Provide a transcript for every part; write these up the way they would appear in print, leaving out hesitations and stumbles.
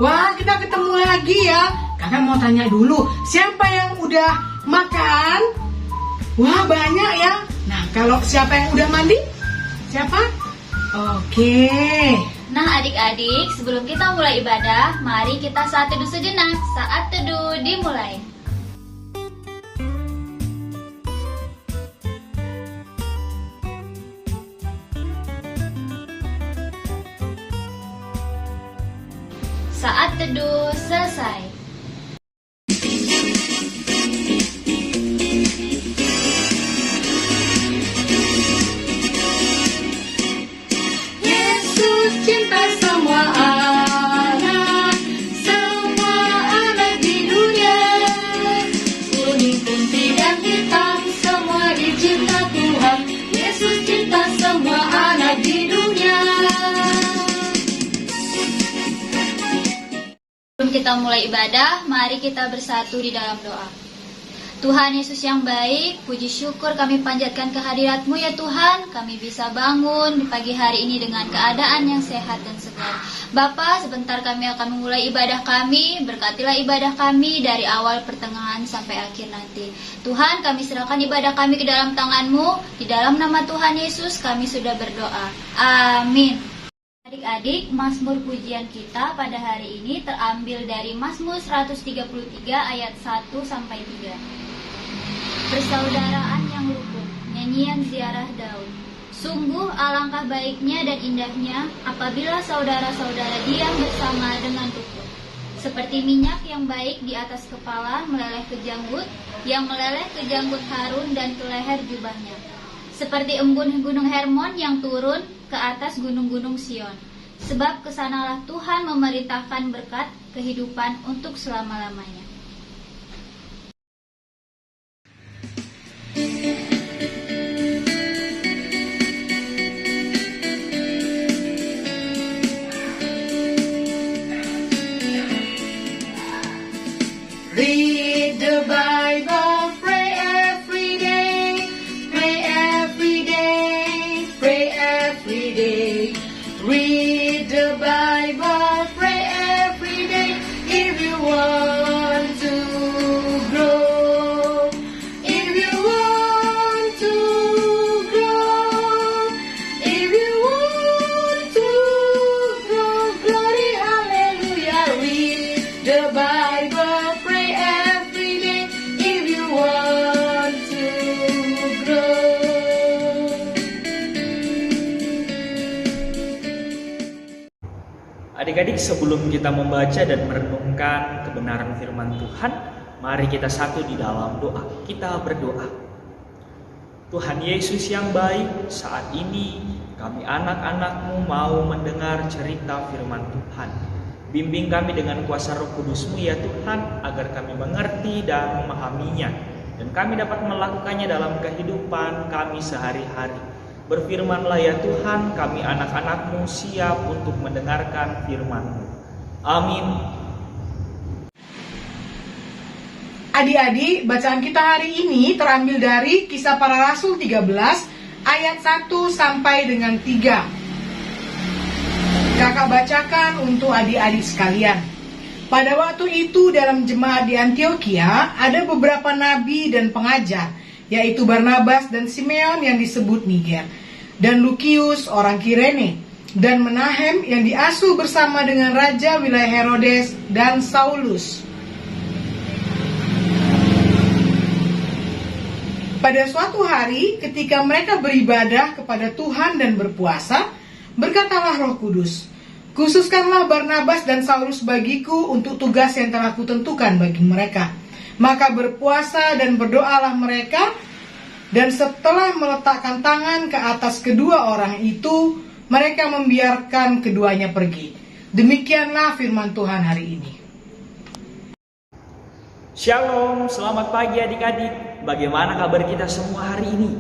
Wah, kita ketemu lagi ya. Kakak mau tanya dulu, siapa yang udah makan? Wah, banyak ya. Nah, kalau siapa yang udah mandi? Siapa? Oke. Nah adik-adik, sebelum kita mulai ibadah, mari kita saat teduh sejenak. Saat teduh dimulai. Saat teduh selesai. Yesus cinta semua anak di dunia. Kuning, putih, dan hitam, semua dicinta Tuhan. Yesus cinta semua anak di dunia. Sebelum kita mulai ibadah, mari kita bersatu di dalam doa. Tuhan Yesus yang baik, puji syukur kami panjatkan kehadirat-Mu ya Tuhan. Kami bisa bangun di pagi hari ini dengan keadaan yang sehat dan segar. Bapa, sebentar kami akan memulai ibadah kami. Berkatilah ibadah kami dari awal pertengahan sampai akhir nanti. Tuhan, kami serahkan ibadah kami ke dalam tangan-Mu. Di dalam nama Tuhan Yesus kami sudah berdoa. Amin. Adik-adik, Mazmur pujian kita pada hari ini terambil dari Mazmur 133 ayat 1 sampai 3. Persaudaraan yang rukun, nyanyian ziarah Daud. Sungguh alangkah baiknya dan indahnya apabila saudara-saudara diam bersama dengan rukun. Seperti minyak yang baik di atas kepala meleleh ke janggut, yang meleleh ke janggut Harun dan ke leher jubahnya. Seperti embun gunung Hermon yang turun ke atas gunung-gunung Sion. Sebab kesanalah Tuhan memerintahkan berkat kehidupan untuk selama-lamanya. Read the Bible, pray every day, pray every day, pray every day. Read the Bible, pray every day, if you want to grow. If you want to grow, if you want to grow, glory, hallelujah. Read the Bible, pray every day, if you want to grow. Adik-adik, sebelum kita membaca dan merenungkan kebenaran firman Tuhan, mari kita satu di dalam doa. Kita berdoa. Tuhan Yesus yang baik, saat ini kami anak-anak-Mu mau mendengar cerita firman Tuhan. Bimbing kami dengan kuasa Roh Kudus-Mu ya Tuhan, agar kami mengerti dan memahaminya, dan kami dapat melakukannya dalam kehidupan kami sehari-hari. Berfirmanlah ya Tuhan, kami anak-anak-Mu siap untuk mendengarkan firman-Mu. Amin. Adik-adik, bacaan kita hari ini terambil dari Kisah Para Rasul 13 ayat 1 sampai dengan 3. Kakak bacakan untuk adik-adik sekalian. Pada waktu itu dalam jemaat di Antioquia ada beberapa nabi dan pengajar, yaitu Barnabas dan Simeon yang disebut Niger, dan Lukius orang Kirene, dan Menahem yang diasuh bersama dengan raja wilayah Herodes, dan Saulus. Pada suatu hari ketika mereka beribadah kepada Tuhan dan berpuasa, berkatalah Roh Kudus, "Khususkanlah Barnabas dan Saulus bagiku untuk tugas yang telah kutentukan bagi mereka." Maka berpuasa dan berdoalah mereka, dan setelah meletakkan tangan ke atas kedua orang itu, mereka membiarkan keduanya pergi. Demikianlah firman Tuhan hari ini. Shalom, selamat pagi adik-adik. Bagaimana kabar kita semua hari ini?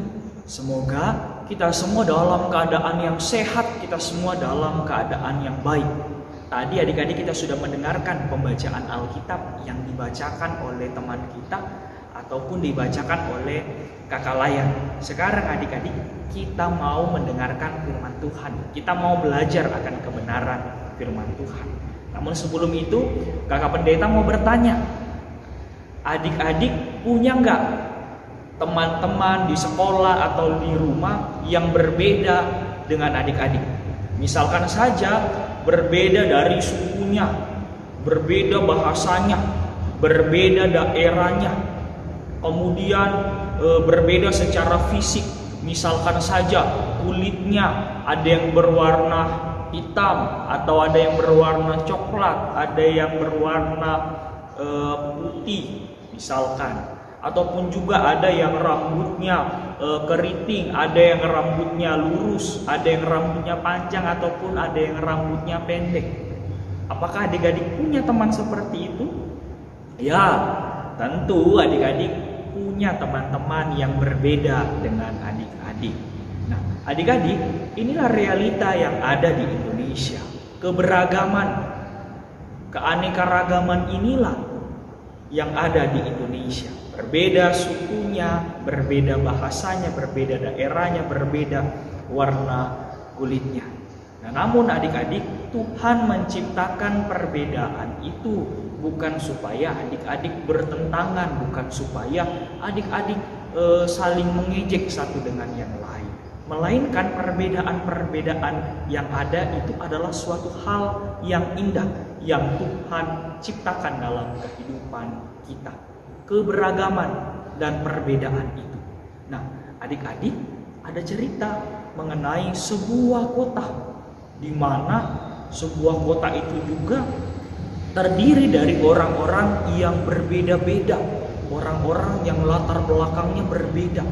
Semoga kita semua dalam keadaan yang sehat, kita semua dalam keadaan yang baik. Tadi adik-adik kita sudah mendengarkan pembacaan Alkitab yang dibacakan oleh teman kita ataupun dibacakan oleh kakak Layan. Sekarang adik-adik kita mau mendengarkan firman Tuhan. Kita mau belajar akan kebenaran firman Tuhan. Namun sebelum itu, kakak pendeta mau bertanya, adik-adik punya nggak teman-teman di sekolah atau di rumah yang berbeda dengan adik-adik? Misalkan saja berbeda dari sukunya, berbeda bahasanya, berbeda daerahnya, kemudian berbeda secara fisik. Misalkan saja kulitnya ada yang berwarna hitam, atau ada yang berwarna coklat, ada yang berwarna putih misalkan, ataupun juga ada yang rambutnya keriting, ada yang rambutnya lurus, ada yang rambutnya panjang, ataupun ada yang rambutnya pendek. Apakah adik-adik punya teman seperti itu? Ya, tentu adik-adik punya teman-teman yang berbeda dengan adik-adik. Nah, adik-adik, inilah realita yang ada di Indonesia. Keberagaman, keanekaragaman inilah yang ada di Indonesia. Berbeda sukunya, berbeda bahasanya, berbeda daerahnya, berbeda warna kulitnya. Nah, namun adik-adik, Tuhan menciptakan perbedaan itu bukan supaya adik-adik bertentangan, bukan supaya adik-adik saling mengejek satu dengan yang lain. Melainkan perbedaan-perbedaan yang ada itu adalah suatu hal yang indah yang Tuhan ciptakan dalam kehidupan kita. Keberagaman dan perbedaan itu. Nah, adik-adik, ada cerita mengenai sebuah kota, di mana sebuah kota itu juga terdiri dari orang-orang yang berbeda-beda, orang-orang yang latar belakangnya berbeda.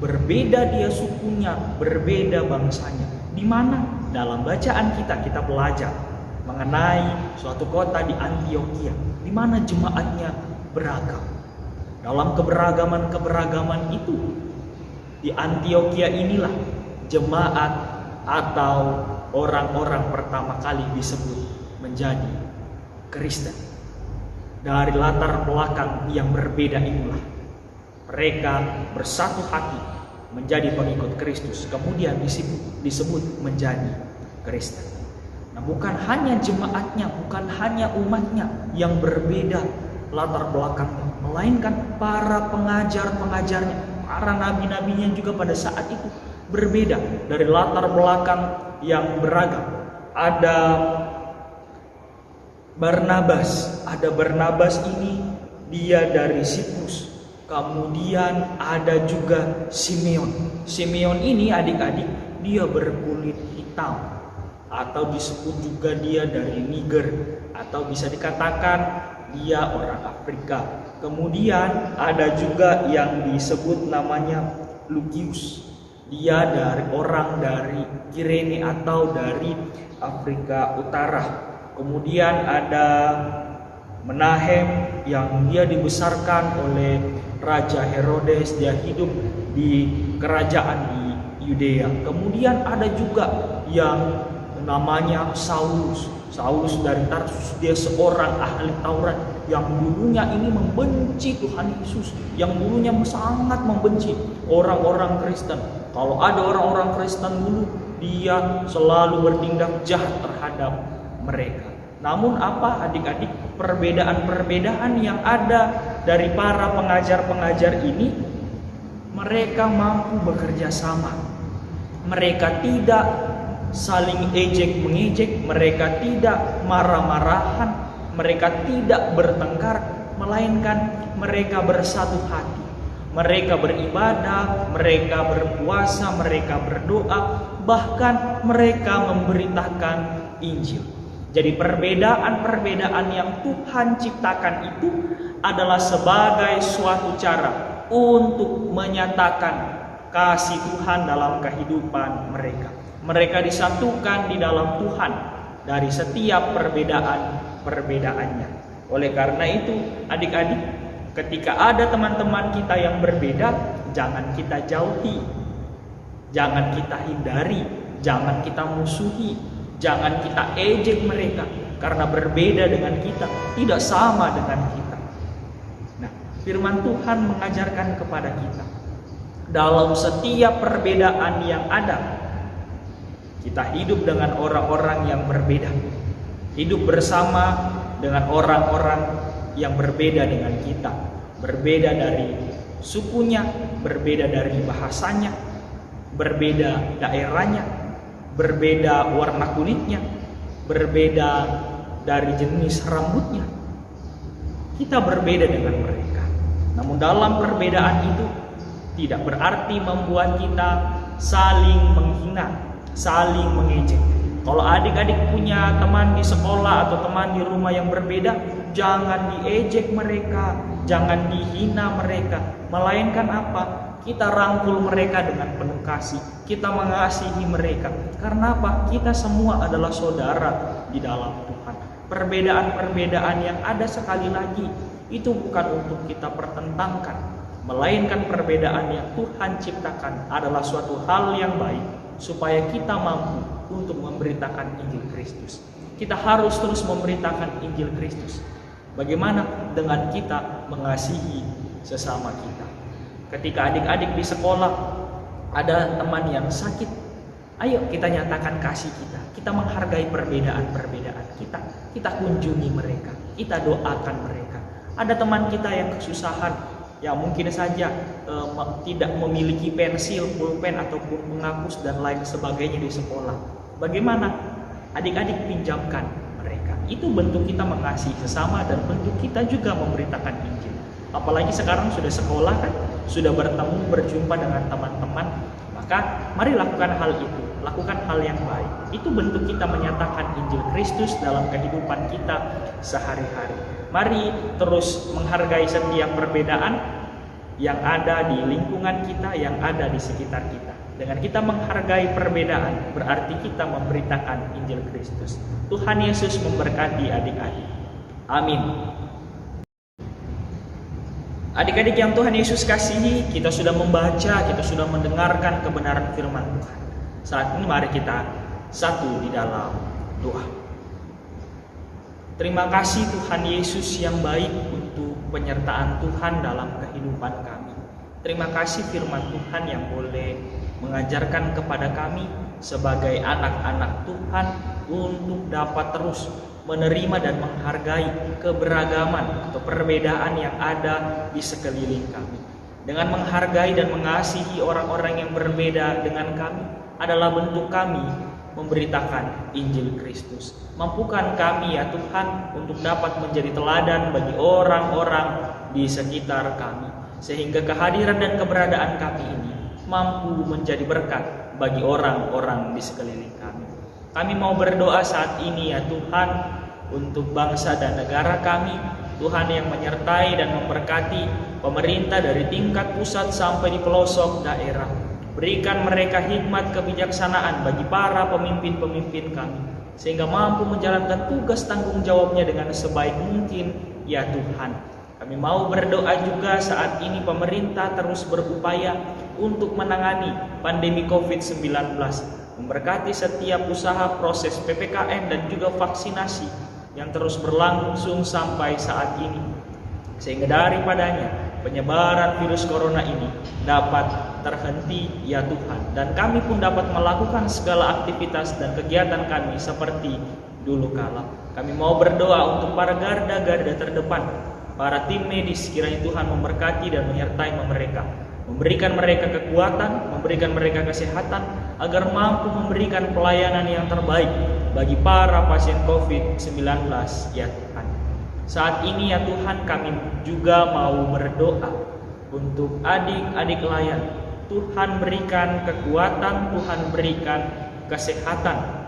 Berbeda dia sukunya, berbeda bangsanya. Di mana? Dalam bacaan kita belajar mengenai suatu kota di Antioquia, di mana jemaatnya beragam. Dalam keberagaman itu, di Antioquia inilah jemaat atau orang-orang pertama kali disebut menjadi Kristen. Dari latar belakang yang berbeda inilah mereka bersatu hati menjadi pengikut Kristus, kemudian disebut menjadi Kristen. Nah, bukan hanya jemaatnya, bukan hanya umatnya yang berbeda latar belakangnya, melainkan para pengajar-pengajarnya, para nabi-nabinya juga pada saat itu berbeda dari latar belakang yang beragam. Ada Barnabas ini dia dari Siprus. Kemudian ada juga Simeon ini adik-adik, dia berkulit hitam, atau disebut juga dia dari Niger, atau bisa dikatakan dia orang Afrika. Kemudian ada juga yang disebut namanya Lucius, dia orang dari Kirene atau dari Afrika Utara. Kemudian ada Menahem yang dia dibesarkan oleh Raja Herodes, dia hidup di kerajaan di Yudea. Kemudian ada juga yang namanya Saulus dari Tarsus, dia seorang ahli Taurat yang dulunya ini membenci Tuhan Yesus, yang dulunya sangat membenci orang-orang Kristen. Kalau ada orang-orang Kristen dulu, dia selalu bertindak jahat terhadap mereka. Namun apa adik-adik, perbedaan-perbedaan yang ada dari para pengajar-pengajar ini, mereka mampu bekerja sama. Mereka tidak saling ejek-mengejek, mereka tidak marah-marahan, mereka tidak bertengkar, melainkan mereka bersatu hati. Mereka beribadah, mereka berpuasa, mereka berdoa, bahkan mereka memberitakan Injil. Jadi perbedaan-perbedaan yang Tuhan ciptakan itu adalah sebagai suatu cara untuk menyatakan kasih Tuhan dalam kehidupan mereka. Mereka disatukan di dalam Tuhan dari setiap perbedaan-perbedaannya. Oleh karena itu, adik-adik, ketika ada teman-teman kita yang berbeda, jangan kita jauhi, jangan kita hindari, jangan kita musuhi, jangan kita ejek mereka karena berbeda dengan kita, tidak sama dengan kita. Nah, firman Tuhan mengajarkan kepada kita, dalam setiap perbedaan yang ada, kita hidup dengan orang-orang yang berbeda. hidup bersama dengan orang-orang yang berbeda dengan kita, berbeda dari sukunya, berbeda dari bahasanya, berbeda daerahnya, berbeda warna kulitnya, berbeda dari jenis rambutnya. Kita berbeda dengan mereka. Namun dalam perbedaan itu tidak berarti membuat kita saling menghina, saling mengejek. Kalau adik-adik punya teman di sekolah atau teman di rumah yang berbeda, jangan diejek mereka, jangan dihina mereka. Melainkan apa? Kita rangkul mereka dengan penuh kasih. Kita mengasihi mereka. Karena apa? Kita semua adalah saudara di dalam Tuhan. Perbedaan-perbedaan yang ada sekali lagi itu bukan untuk kita pertentangkan, melainkan perbedaan yang Tuhan ciptakan adalah suatu hal yang baik supaya kita mampu untuk memberitakan Injil Kristus. Kita harus terus memberitakan Injil Kristus. Bagaimana? Dengan kita mengasihi sesama kita. Ketika adik-adik di sekolah ada teman yang sakit, ayo kita nyatakan kasih kita. Kita menghargai perbedaan-perbedaan kita. Kita kunjungi mereka, kita doakan mereka. Ada teman kita yang kesusahan, yang mungkin saja tidak memiliki pensil, pulpen ataupun penghapus dan lain sebagainya di sekolah. Bagaimana? Adik-adik pinjamkan mereka. Itu bentuk kita mengasihi sesama dan bentuk kita juga memberitakan Injil. Apalagi sekarang sudah sekolah kan, sudah bertemu, berjumpa dengan teman-teman. Maka mari lakukan hal itu, lakukan hal yang baik. Itu bentuk kita menyatakan Injil Kristus dalam kehidupan kita sehari-hari. Mari terus menghargai setiap perbedaan yang ada di lingkungan kita, yang ada di sekitar kita. Dengan kita menghargai perbedaan, berarti kita memberitakan Injil Kristus. Tuhan Yesus memberkati adik-adik. Amin. Adik-adik yang Tuhan Yesus kasihi, kita sudah membaca, kita sudah mendengarkan kebenaran firman Tuhan. Saat ini mari kita satu di dalam doa. Terima kasih Tuhan Yesus yang baik untuk penyertaan Tuhan dalam kehidupan kami. Terima kasih firman Tuhan yang boleh mengajarkan kepada kami sebagai anak-anak Tuhan untuk dapat terus menerima dan menghargai keberagaman atau perbedaan yang ada di sekeliling kami. Dengan menghargai dan mengasihi orang-orang yang berbeda dengan kami adalah bentuk kami memberitakan Injil Kristus. Mampukan kami ya Tuhan untuk dapat menjadi teladan bagi orang-orang di sekitar kami, sehingga kehadiran dan keberadaan kami ini mampu menjadi berkat bagi orang-orang di sekeliling kami. Kami mau berdoa saat ini ya Tuhan untuk bangsa dan negara kami. Tuhan yang menyertai dan memberkati pemerintah dari tingkat pusat sampai di pelosok daerah. Berikan mereka hikmat kebijaksanaan bagi para pemimpin-pemimpin kami, sehingga mampu menjalankan tugas tanggung jawabnya dengan sebaik mungkin ya Tuhan. Kami mau berdoa juga saat ini pemerintah terus berupaya untuk menangani pandemi COVID-19, memberkati setiap usaha proses PPKM dan juga vaksinasi yang terus berlangsung sampai saat ini, sehingga daripadanya penyebaran virus corona ini dapat terhenti ya Tuhan, dan kami pun dapat melakukan segala aktivitas dan kegiatan kami seperti dulu kala. Kami mau berdoa untuk para garda-garda terdepan, para tim medis, kiranya Tuhan memberkati dan menyertai mereka, memberikan mereka kekuatan, memberikan mereka kesehatan agar mampu memberikan pelayanan yang terbaik bagi para pasien COVID-19 ya Tuhan. Saat ini ya Tuhan, kami juga mau berdoa untuk adik-adik layan. Tuhan berikan kekuatan, Tuhan berikan kesehatan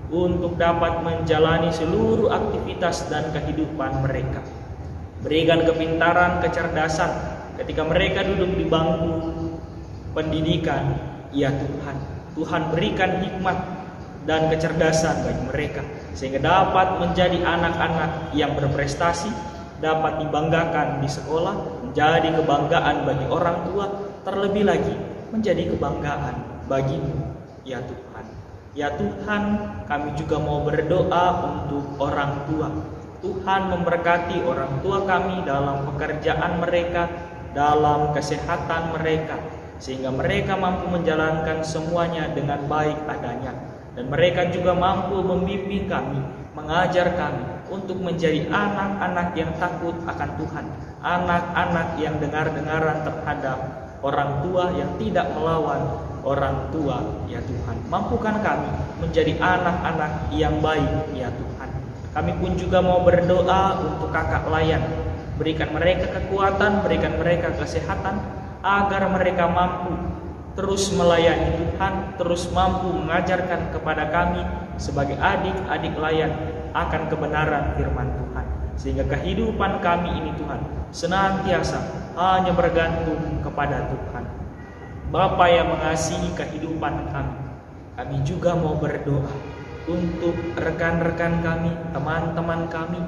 untuk dapat menjalani seluruh aktivitas dan kehidupan mereka. Berikan kepintaran, kecerdasan ketika mereka duduk di bangku pendidikan ya Tuhan. Tuhan berikan hikmat dan kecerdasan bagi mereka, sehingga dapat menjadi anak-anak yang berprestasi, dapat dibanggakan di sekolah, menjadi kebanggaan bagi orang tua, terlebih lagi menjadi kebanggaan bagimu ya Tuhan. Ya Tuhan, kami juga mau berdoa untuk orang tua. Tuhan memberkati orang tua kami dalam pekerjaan mereka, dalam kesehatan mereka, sehingga mereka mampu menjalankan semuanya dengan baik adanya. Dan mereka juga mampu membimbing kami mengajar kami untuk menjadi anak-anak yang takut akan Tuhan, anak-anak yang dengar-dengaran terhadap orang tua, yang tidak melawan orang tua, ya Tuhan. Mampukan kami menjadi anak-anak yang baik, ya Tuhan. Kami pun juga mau berdoa untuk kakak layan. Berikan mereka kekuatan, berikan mereka kesehatan, agar mereka mampu terus melayani Tuhan, terus mampu mengajarkan kepada kami sebagai adik-adik layan akan kebenaran firman Tuhan. Sehingga kehidupan kami ini Tuhan senantiasa hanya bergantung kepada Tuhan. Bapa yang mengasihi kehidupan kami, kami juga mau berdoa untuk rekan-rekan kami, teman-teman kami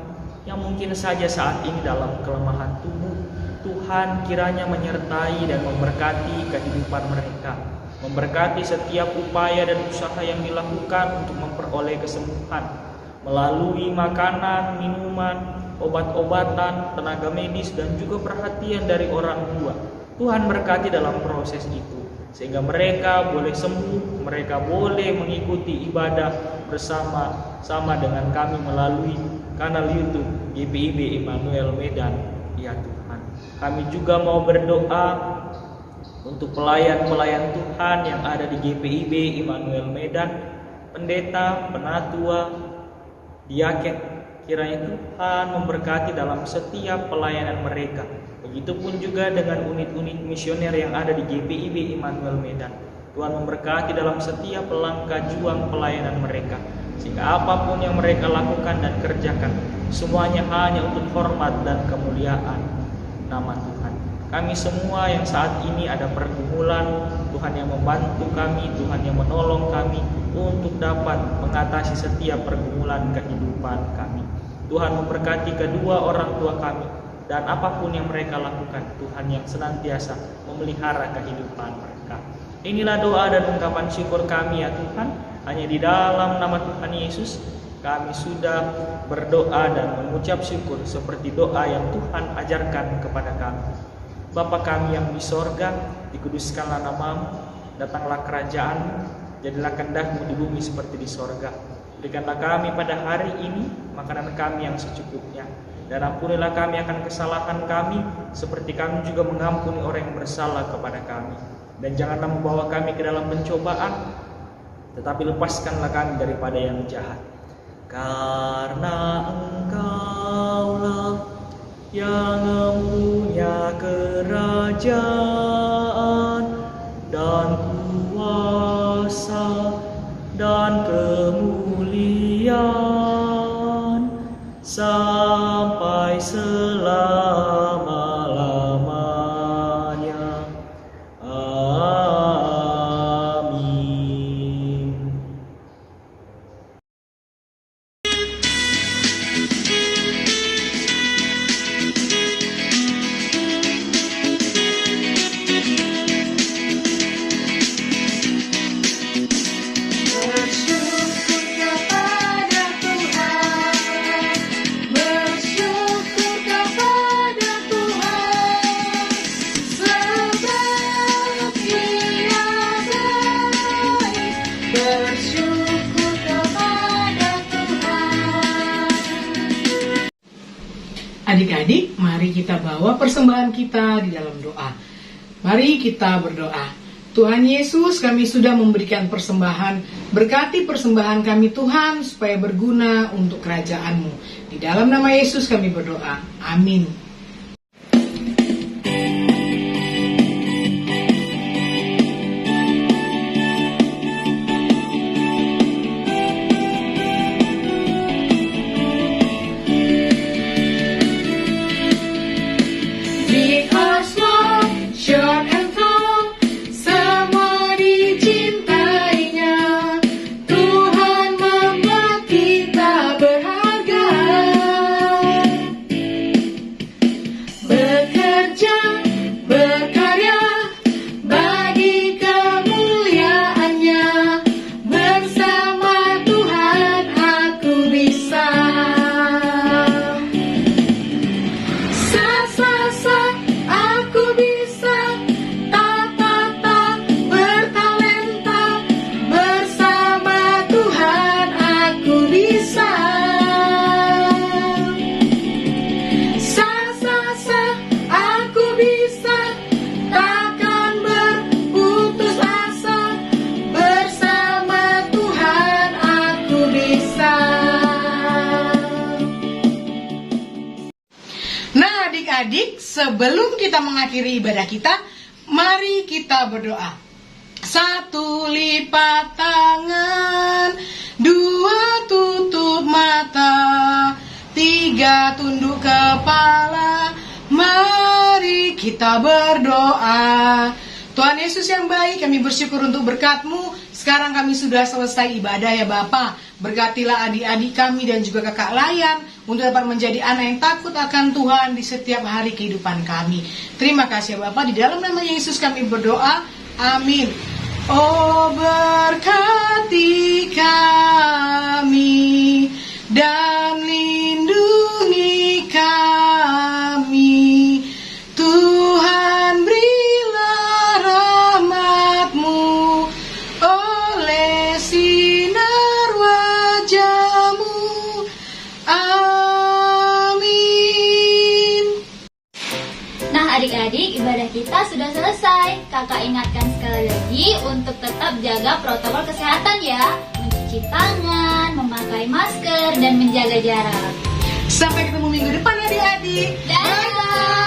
yang mungkin saja saat ini dalam kelemahan tubuh. Tuhan kiranya menyertai dan memberkati kehidupan mereka, memberkati setiap upaya dan usaha yang dilakukan untuk memperoleh kesembuhan melalui makanan, minuman, obat-obatan, tenaga medis, dan juga perhatian dari orang tua. Tuhan berkati dalam proses itu, sehingga mereka boleh sembuh, mereka boleh mengikuti ibadah bersama-sama dengan kami melalui kanal YouTube GPIB Immanuel Medan, ya Tuhan. Kami juga mau berdoa untuk pelayan-pelayan Tuhan yang ada di GPIB Immanuel Medan, pendeta, penatua, diaken. Kiranya Tuhan memberkati dalam setiap pelayanan mereka. Begitupun juga dengan unit-unit misioner yang ada di GPIB Immanuel Medan. Tuhan memberkati dalam setiap langkah juang pelayanan mereka, sehingga apapun yang mereka lakukan dan kerjakan, semuanya hanya untuk hormat dan kemuliaan nama Tuhan. Kami semua yang saat ini ada pergumulan, Tuhan yang membantu kami, Tuhan yang menolong kami untuk dapat mengatasi setiap pergumulan kehidupan kami. Tuhan memberkati kedua orang tua kami, dan apapun yang mereka lakukan, Tuhan yang senantiasa memelihara kehidupan mereka. Inilah doa dan ungkapan syukur kami, ya Tuhan. Hanya di dalam nama Tuhan Yesus kami sudah berdoa dan mengucap syukur seperti doa yang Tuhan ajarkan kepada kami. Bapa kami yang di sorga, dikuduskanlah namamu, datanglah kerajaan, jadilah kehendak-Mu di bumi seperti di sorga. Berikanlah kami pada hari ini makanan kami yang secukupnya, dan ampunilah kami akan kesalahan kami, seperti kami juga mengampuni orang yang bersalah kepada kami. Dan janganlah membawa kami ke dalam pencobaan, tetapi lepaskanlah kami daripada yang jahat. Karena Engkaulah yang mempunyai kerajaan dan kuasa dan kemuliaan sampai selama-lamanya. Amin. Adik-adik, mari kita bawa persembahan kita di dalam doa. Mari kita berdoa. Tuhan Yesus, kami sudah memberikan persembahan. Berkati persembahan kami Tuhan, supaya berguna untuk kerajaan-Mu. Di dalam nama Yesus kami berdoa. Amin. adik-adik, sebelum kita mengakhiri ibadah kita, mari kita berdoa. 1, lipat tangan, 2, tutup mata, 3, tunduk kepala. Mari kita berdoa. Tuhan Yesus yang baik, kami bersyukur untuk berkat-Mu. Sekarang kami sudah selesai ibadah ya Bapa. Berkatilah adik-adik kami dan juga kakak Layan untuk dapat menjadi anak yang takut akan Tuhan di setiap hari kehidupan kami. Terima kasih ya Bapa. Di dalam nama Yesus kami berdoa. Amin. Oh, berkati kami dan lindungi kami. Tuhan berilah rahmat-Mu oleh sinar wajah-Mu. Amin. Nah adik-adik, ibadah kita sudah selesai. Kakak ingatkan sekali lagi untuk tetap jaga protokol kesehatan ya. Mencuci tangan, memakai masker, dan menjaga jarak. Sampai ketemu minggu depan adik-adik. Dadah.